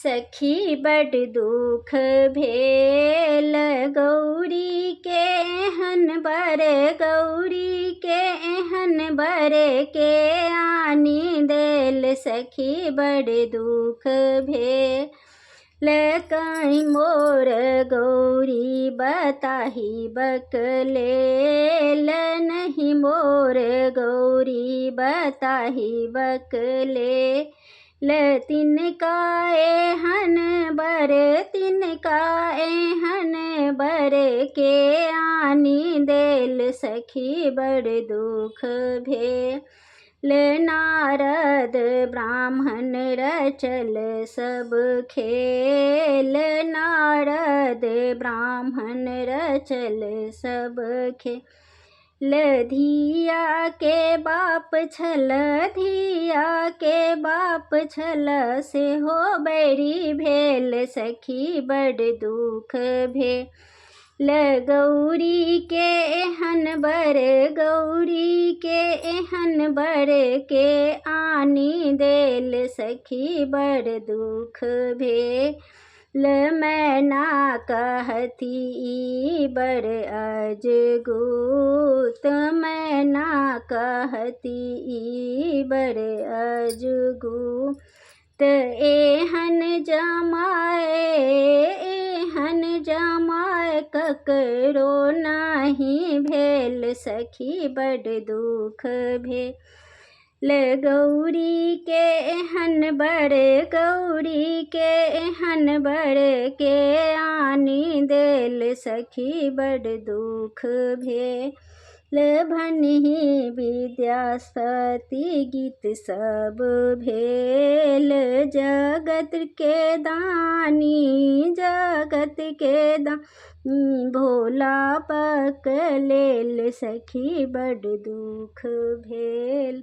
सखी बड़ दुख भेल गौरी के एहन बर, गौरी के एहन बर के आनी देल। सखी बड़ दुख भेल कहीं मोर गौरी बताही बकलेल। नहीं मोर गौरी बताही बकलेल। तिनका एहन बर, तिनका एहन बर के आनी देल। सखी बड़ दुख भेल नारद ब्राह्मण रचल सब खेल। नारद ब्राह्मण रचल सब खेल। धिया के बाप छल, धिया के बाप छल से हो बैरी भेल। सखी बड़ दुख भेल गौरी के एहन बर, गौरी के एहन बर के आनी देल। सखी बड़ दुख भेल मैना कहती ई बड़ अजगूत। मैना कहती ई बड़ अजगूत। एहन जमाए, एहन जमाए ककरो नहीं भेल। सखी बड़ दुख भेल गौरी के एहन बर, गौरी के एहन बर के आनी देल। सखी बड़ दुख भेल भनहि विद्यापति गीत सब भेल। जगत के दानी, जगत के दानी भोला पकलेल। सखी बड़ दुख भेल।